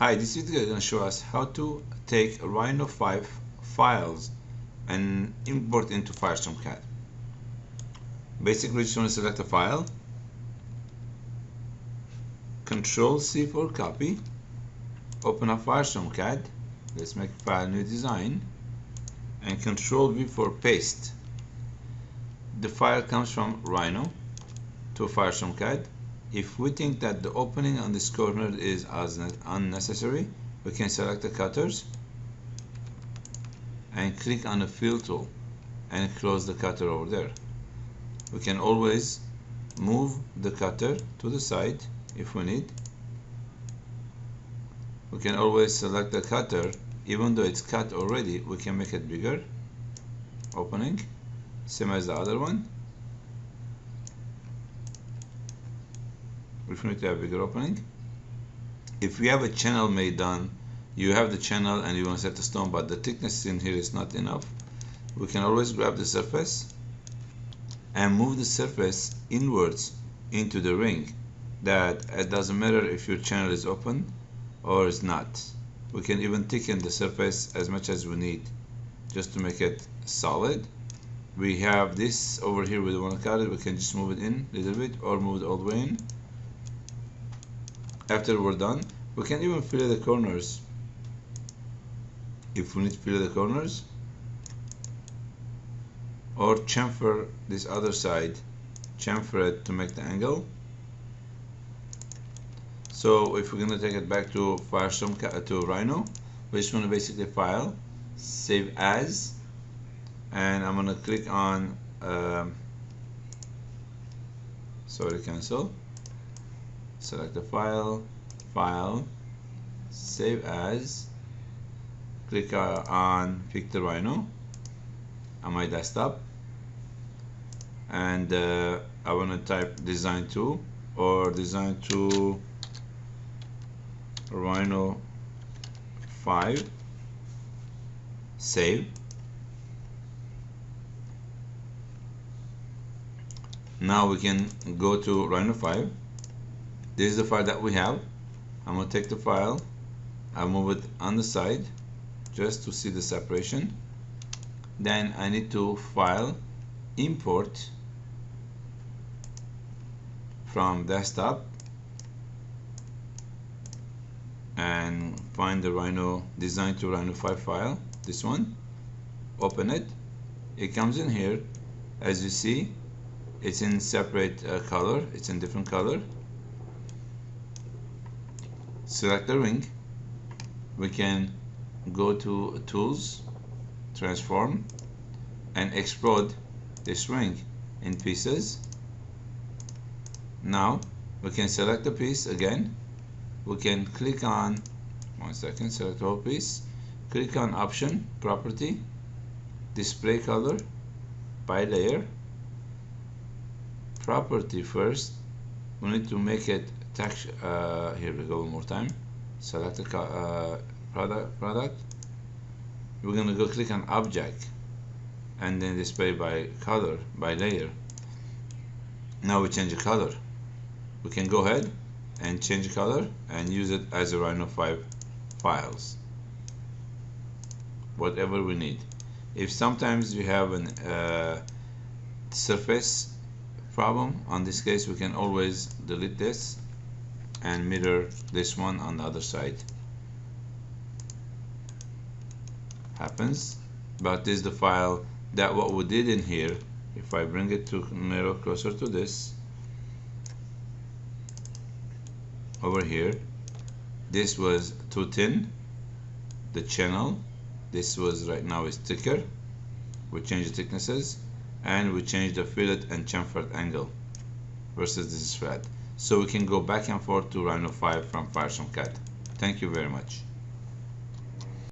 Hi, this video is going to show us how to take Rhino 5 files and import into Firestorm CAD. Basically, you just want to select a file, Control C for copy, open up Firestorm CAD, let's make file new design, and Control V for paste. The file comes from Rhino to Firestorm CAD. If we think that the opening on this corner is unnecessary, we can select the cutters and click on the fill tool and close the cutter over there. We can always move the cutter to the side if we need. We can always select the cutter, even though it's cut already, we can make it bigger. Opening, same as the other one. If we need to have a bigger opening. If we have a channel made done, you have the channel and you want to set the stone, but the thickness in here is not enough, we can always grab the surface and move the surface inwards into the ring. That it doesn't matter if your channel is open or is not. We can even thicken the surface as much as we need just to make it solid. We have this over here, we don't want to cut it, we can just move it in a little bit or move it all the way in. After we're done, we can even fill the corners if we need to fill the corners, or chamfer this other side, chamfer it to make the angle. So if we're going to take it back to Firestorm, to Rhino, we just want to basically file, save as, and I'm going to click on cancel. Select the file, save as, click on pick the Rhino on my desktop, and I want to type design to or design to Rhino 5, save. Now we can go to Rhino 5. This is the file that we have. I'm going to take the file, I'll move it on the side just to see the separation. Then I need to file, import from desktop, and find the Rhino design to Rhino 5 file, this one, open it. It comes in here. As you see, it's in separate color, it's in different color. Select the ring. We can go to tools, transform, and explode this ring in pieces. Now we can select the piece again. We can click on, select the whole piece, click on option, property, display color by layer. Property first, we need to make it texture. Here we go one more time. Select the product. We're gonna go click on object and then display by color, by layer. Now we change the color. We can go ahead and change the color and use it as a Rhino 5 files, whatever we need. If sometimes you have an surface problem, on this case we can always delete this and mirror this one on the other side. Happens, but this is the file that what we did in here. If I bring it to narrow closer to this, over here, this was too thin, the channel, this was right now is thicker. We change the thicknesses and we change the fillet and chamfered angle versus this is flat. So we can go back and forth to Rhino 5 from Firestorm CAD. Thank you very much.